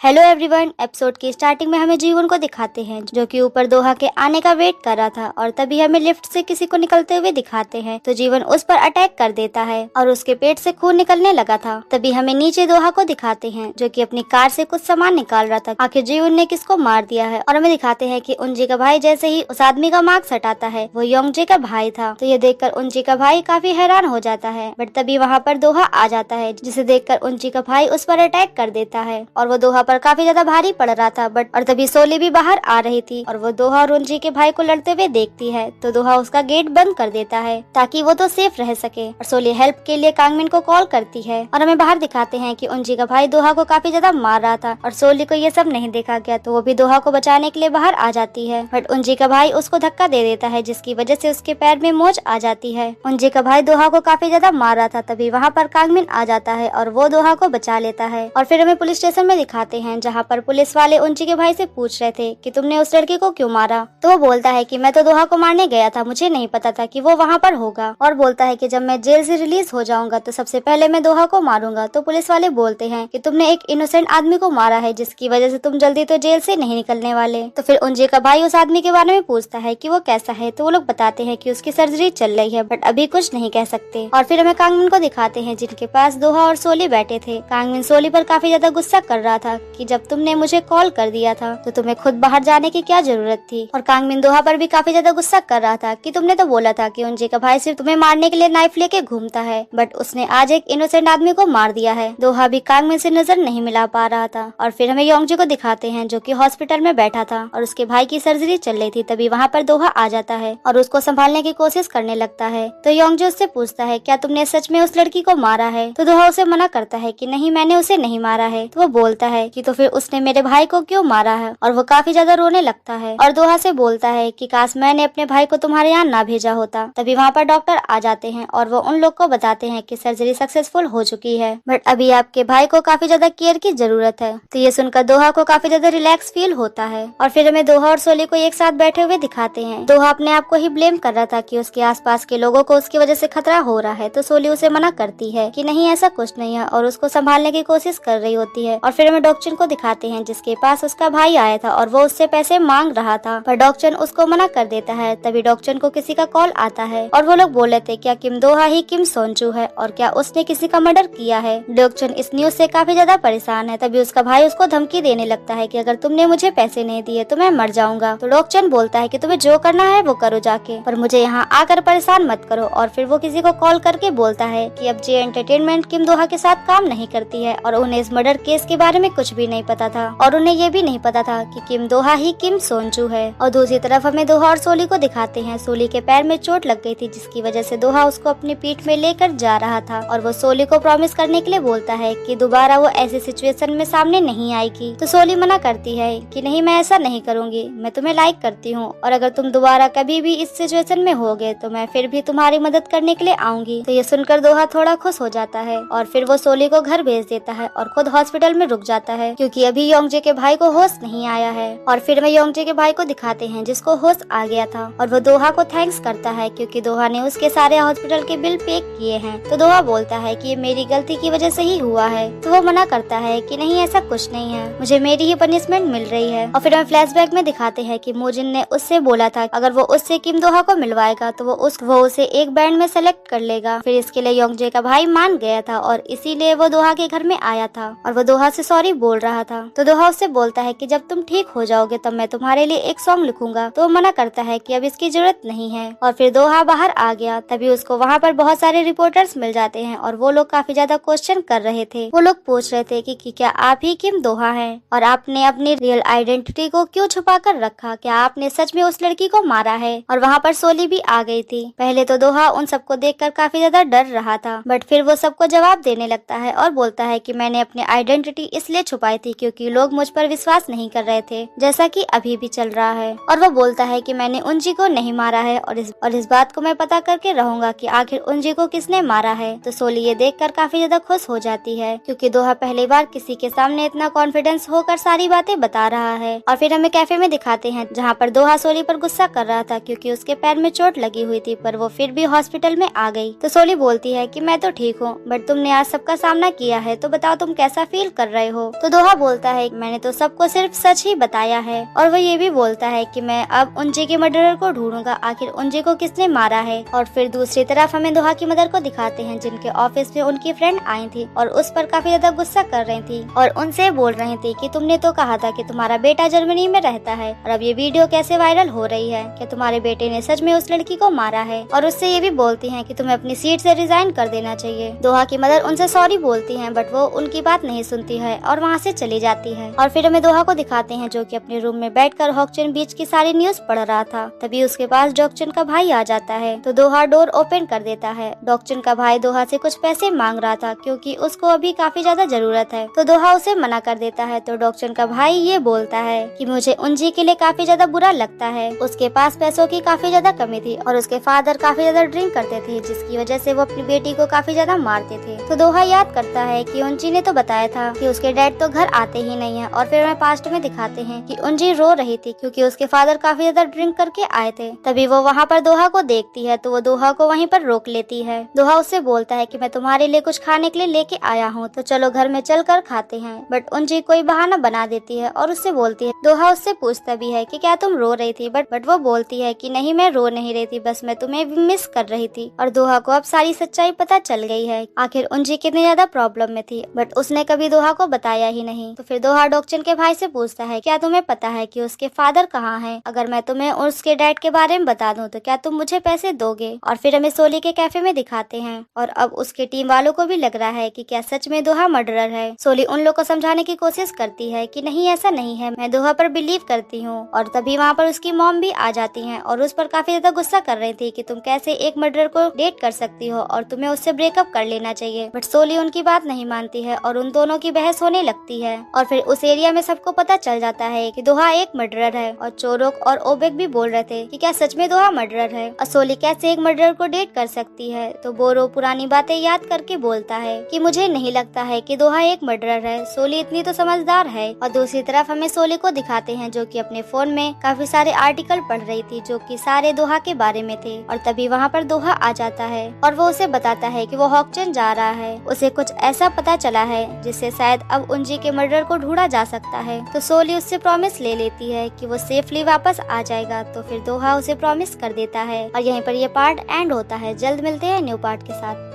Hello everyone. Episode की starting में हमें जीवन को दिखाते हैं जो कि ऊपर दोहा के आने का वेट कर रहा था और तभी हमें लिफ्ट से किसी को निकलते हुए दिखाते हैं तो जीवन उस पर अटैक कर देता है और उसके पेट से खून निकलने लगा था। तभी हमें नीचे दोहा को दिखाते हैं जो कि अपनी कार से कुछ सामान निकाल रहा था। आखिर जीवन ने किसको मार दिया है और हमें दिखाते हैं कि उनजी का भाई जैसे ही उस आदमी का मास्क हटाता है वो योंगजे का भाई था। तो ये देखकर उनजी का भाई काफी हैरान हो जाता है, बट तभी वहाँ पर दोहा आ जाता है जिसे देखकर उनजी का भाई उस पर अटैक कर देता है और वो दोहा पर काफी ज्यादा भारी पड़ रहा था। बट और तभी सोली भी बाहर आ रही थी और वो दोहा और उनजी के भाई को लड़ते हुए देखती है तो दोहा उसका गेट बंद कर देता है ताकि वो तो सेफ रह सके और सोली हेल्प के लिए कांगमिन को कॉल करती है और हमें बाहर दिखाते हैं कि उनजी का भाई दोहा को काफी ज्यादा मार रहा था और सोली को ये सब नहीं देखा गया तो वो भी दोहा को बचाने के लिए बाहर आ जाती है। बट उनजी का भाई उसको धक्का दे देता है जिसकी वजह से उसके पैर में मोच आ जाती है। उनजी का भाई दोहा को काफी ज्यादा मार रहा था तभी वहाँ पर कांगमिन आ जाता है और वो दोहा को बचा लेता है और फिर हमें पुलिस स्टेशन में दिखाते हैं जहाँ पर पुलिस वाले उनजी के भाई से पूछ रहे थे कि तुमने उस लड़के को क्यों मारा। तो वो बोलता है कि मैं तो दोहा को मारने गया था, मुझे नहीं पता था कि वो वहाँ पर होगा और बोलता है कि जब मैं जेल से रिलीज हो जाऊंगा तो सबसे पहले मैं दोहा को मारूंगा। तो पुलिस वाले बोलते हैं कि तुमने एक इनोसेंट आदमी को मारा है जिसकी वजह से तुम जल्दी तो जेल से नहीं निकलने वाले। तो फिर उनजी का भाई उस आदमी के बारे में पूछता है कि वो कैसा है तो वो लोग बताते हैं कि उसकी सर्जरी चल रही है बट अभी कुछ नहीं कह सकते। और फिर हमें कांगमिन को दिखाते हैं जिनके पास दोहा और सोली बैठे थे। कांगमिन सोली पर काफी ज्यादा गुस्सा कर रहा था कि जब तुमने मुझे कॉल कर दिया था तो तुम्हें खुद बाहर जाने की क्या जरूरत थी। और कांगमिन दोहा पर भी काफी ज्यादा गुस्सा कर रहा था कि तुमने तो बोला था कि उनजी का भाई सिर्फ तुम्हें मारने के लिए नाइफ लेके घूमता है बट उसने आज एक इनोसेंट आदमी को मार दिया है। दोहा भी कांगमिन से नजर नहीं मिला पा रहा था। और फिर हमें योंगजे को दिखाते हैं जो कि हॉस्पिटल में बैठा था और उसके भाई की सर्जरी चल रही थी। तभी वहाँ पर दोहा आ जाता है और उसको संभालने की कोशिश करने लगता है। तो योंगजे उससे पूछता है क्या तुमने सच में उस लड़की को मारा है। तो दोहा उसे मना करता है कि नहीं, मैंने उसे नहीं मारा है। तो वो बोलता है कि तो फिर उसने मेरे भाई को क्यों मारा है और वो काफी ज्यादा रोने लगता है और दोहा से बोलता है कि काश मैंने अपने भाई को तुम्हारे यहाँ ना भेजा होता। तभी वहाँ पर डॉक्टर आ जाते हैं और वो उन लोग को बताते हैं कि सर्जरी सक्सेसफुल हो चुकी है बट अभी आपके भाई को काफी ज्यादा केयर की जरूरत है। तो ये सुनकर दोहा को काफी ज्यादा रिलैक्स फील होता है। और फिर हमें दोहा और सोली को एक साथ बैठे हुए दिखाते हैं। दोहा अपने आप को ही ब्लेम कर रहा था कि उसके आसपास के लोगों को उसकी वजह से खतरा हो रहा है तो सोली उसे मना करती है कि नहीं ऐसा कुछ नहीं है और उसको संभालने की कोशिश कर रही होती है। और फिर हमें डॉक्चन को दिखाते हैं जिसके पास उसका भाई आया था और वो उससे पैसे मांग रहा था पर डॉक्चन उसको मना कर देता है। तभी डॉक्चन को किसी का कॉल आता है और वो लोग बोले थे क्या किम दोहा ही किम सोनचू है और क्या उसने किसी का मर्डर किया है। डॉक्चन इस न्यूज से काफी ज्यादा परेशान है। तभी उसका भाई उसको धमकी देने लगता है कि अगर तुमने मुझे पैसे नहीं दिए तो मैं मर जाऊंगा। तो डॉक्चन बोलता है कि तुम्हें जो करना है वो करो जाके, पर मुझे यहाँ आकर परेशान मत करो। और फिर वो किसी को कॉल करके बोलता है कि अब जे एंटरटेनमेंट किम दोहा के साथ काम नहीं करती है और उन्हें इस मर्डर केस के बारे में कुछ भी नहीं पता था और उन्हें ये भी नहीं पता था कि किम दोहा ही किम सोनचू है। और दूसरी तरफ हमें दोहा और सोली को दिखाते हैं। सोली के पैर में चोट लग गई थी जिसकी वजह से दोहा उसको अपनी पीठ में लेकर जा रहा था और वो सोली को प्रॉमिस करने के लिए बोलता है कि दोबारा वो ऐसी सिचुएशन में सामने नहीं आएगी। तो सोली मना करती है कि नहीं, मैं ऐसा नहीं करूंगी, मैं तुम्हें लाइक करती हूँ और अगर तुम दोबारा कभी भी इस सिचुएशन में होगे तो मैं फिर भी तुम्हारी मदद करने के लिए आऊंगी। तो ये सुनकर दोहा थोड़ा खुश हो जाता है और फिर वो सोली को घर भेज देता है और खुद हॉस्पिटल में रुक जाता है क्योंकि अभी योंगजे के भाई को होश नहीं आया है। और फिर हमें योंगजे के भाई को दिखाते हैं जिसको होश आ गया था और वो दोहा को थैंक्स करता है क्योंकि दोहा ने उसके सारे हॉस्पिटल के बिल पे किए हैं। तो दोहा बोलता है कि ये मेरी गलती की वजह से ही हुआ है। तो वो मना करता है कि नहीं, ऐसा कुछ नहीं है, मुझे मेरी ही पनिशमेंट मिल रही है। और फिर हमें फ्लैशबैक में दिखाते हैं कि मोजिन ने उससे बोला था अगर वो उससे किम दोहा को मिलवाएगा तो वो उसे एक बैंड में सेलेक्ट कर लेगा। फिर इसके लिए योंगजे का भाई मान गया था और इसीलिए वो दोहा के घर में आया था और वो दोहा से सॉरी बोल रहा था। तो दोहा उससे बोलता है कि जब तुम ठीक हो जाओगे तब मैं तुम्हारे लिए एक सॉन्ग लिखूंगा। तो वो मना करता है कि अब इसकी जरूरत नहीं है। और फिर दोहा बाहर आ गया। तभी उसको वहाँ पर बहुत सारे रिपोर्टर्स मिल जाते हैं और वो लोग काफी ज्यादा क्वेश्चन कर रहे थे। वो लोग पूछ रहे थे कि क्या आप ही किम दोहा हैं और आपने अपनी रियल आइडेंटिटी को क्यों छुपा कर रखा, क्या आपने सच में उस लड़की को मारा है। और वहाँ पर सोली भी आ गई थी। पहले तो दोहा उन सबको देखकर काफी ज्यादा डर रहा था बट फिर वो सबको जवाब देने लगता है और बोलता है कि मैंने अपनी आइडेंटिटी इसलिए छुपाई थी क्योंकि लोग मुझ पर विश्वास नहीं कर रहे थे जैसा कि अभी भी चल रहा है। और वो बोलता है कि मैंने उनजी को नहीं मारा है और इस बात को मैं पता करके रहूंगा कि आखिर उनजी को किसने मारा है। तो सोली ये देखकर काफी ज्यादा खुश हो जाती है क्योंकि दोहा पहली बार किसी के सामने इतना कॉन्फिडेंस होकर सारी बातें बता रहा है। और फिर हमें कैफे में दिखाते हैं जहाँ पर दोहा सोली पर गुस्सा कर रहा था क्योंकि उसके पैर में चोट लगी हुई थी पर वो फिर भी हॉस्पिटल में आ गई। तो सोली बोलती है कि मैं तो ठीक हूँ बट तुमने आज सबका सामना किया है तो बताओ तुम कैसा फील कर रहे हो। तो दोहा बोलता है मैंने तो सबको सिर्फ सच ही बताया है। और वो ये भी बोलता है कि मैं अब उंजी के मर्डरर को ढूंढूंगा, आखिर उंजी को किसने मारा है। और फिर दूसरी तरफ हमें दोहा की मदर को दिखाते हैं जिनके ऑफिस में उनकी फ्रेंड आई थी और उस पर काफी ज्यादा गुस्सा कर रही थी और उनसे बोल रही थी कि तुमने तो कहा था कि तुम्हारा बेटा जर्मनी में रहता है और अब ये वीडियो कैसे वायरल हो रही है, कि तुम्हारे बेटे ने सच में उस लड़की को मारा है। और उससे ये भी बोलती हैं कि तुम्हें अपनी सीट से रिजाइन कर देना चाहिए। दोहा की मदर उनसे सॉरी बोलती हैं बट वो उनकी बात नहीं सुनती है और वहाँ से चली जाती है। और फिर हमें दोहा को दिखाते हैं जो कि अपने रूम में बैठकर हॉकचन बीच की सारी न्यूज पढ़ रहा था। तभी उसके पास डॉक्चन का भाई आ जाता है तो दोहा डोर ओपन कर देता है। डॉक्चन का भाई दोहा से कुछ पैसे मांग रहा था क्योंकि उसको अभी काफी ज्यादा जरूरत है, तो दोहा उसे मना कर देता है। तो डॉक्चन का भाई ये बोलता है कि मुझे उंजी के लिए काफी ज्यादा बुरा लगता है, उसके पास पैसों की काफी ज्यादा कमी थी और उसके फादर काफी ज्यादा ड्रिंक करते थे जिसकी वजह से वो अपनी बेटी को काफी ज्यादा मारते थे। तो दोहा याद करता है कि उंजी ने तो बताया था कि उसके डैड तो घर आते ही नहीं है। और फिर हमें पास्ट में दिखाते हैं कि उंजी रो रही थी क्योंकि उसके फादर काफी ज्यादा ड्रिंक करके आए थे। तभी वो वहाँ पर दोहा को देखती है तो वो दोहा को वहीं पर रोक लेती है। दोहा उससे बोलता है कि मैं तुम्हारे लिए कुछ खाने के लिए लेके आया हूँ तो चलो घर में चल कर खाते हैं। बट उंजी कोई बहाना बना देती है और उससे बोलती है, दोहा उससे पूछता भी है कि क्या तुम रो रही थी, बट वो बोलती है कि नहीं मैं रो नहीं रही थी, बस मैं तुम्हें भी मिस कर रही थी। और दोहा को अब सारी सच्चाई पता चल गई है, आखिर उंजी कितनी ज्यादा प्रॉब्लम में थी बट उसने कभी दोहा को बताया ही नहीं। तो फिर दोहा डॉक्चन के भाई से पूछता है, क्या तुम्हें पता है कि उसके फादर कहाँ हैं? अगर मैं तुम्हें उसके डैड के बारे में बता दूं तो क्या तुम मुझे पैसे दोगे? और फिर हमें सोली के कैफे में दिखाते हैं और अब उसके टीम वालों को भी लग रहा है कि क्या सच में दोहा मर्डरर है। सोली उन लोग को समझाने की कोशिश करती है कि नहीं ऐसा नहीं है, मैं दोहा पर बिलीव करती हूँ। और तभी वहाँ पर उसकी मॉम भी आ जाती है और उस पर काफी ज्यादा गुस्सा कर रही थी कि तुम कैसे एक मर्डरर को डेट कर सकती हो और तुम्हें उससे ब्रेकअप कर लेना चाहिए। बट सोली उनकी बात नहीं मानती है और उन दोनों की बहस होने लगती है। और फिर उस एरिया में सबको पता चल जाता है कि दोहा एक मर्डरर है और चोरोक और ओबेक भी बोल रहे थे कि क्या सच में दोहा मर्डरर है और सोली कैसे एक मर्डरर को डेट कर सकती है। तो बोरो पुरानी बातें याद करके बोलता है कि मुझे नहीं लगता है कि दोहा एक मर्डरर है, सोली इतनी तो समझदार है। और दूसरी तरफ हमें सोली को दिखाते हैं जो कि अपने फोन में काफी सारे आर्टिकल पढ़ रही थी जो कि सारे दोहा के बारे में थे। और तभी वहाँ पर दोहा आ जाता है और वो उसे बताता है कि वो हॉकचन जा रहा है, उसे कुछ ऐसा पता चला है जिससे शायद अब उंजी के मर्डर को ढूंढा जा सकता है। तो सोली उससे प्रॉमिस ले लेती है कि वो सेफली वापस आ जाएगा। तो फिर दोहा उसे प्रॉमिस कर देता है और यहीं पर ये पार्ट एंड होता है। जल्द मिलते हैं न्यू पार्ट के साथ।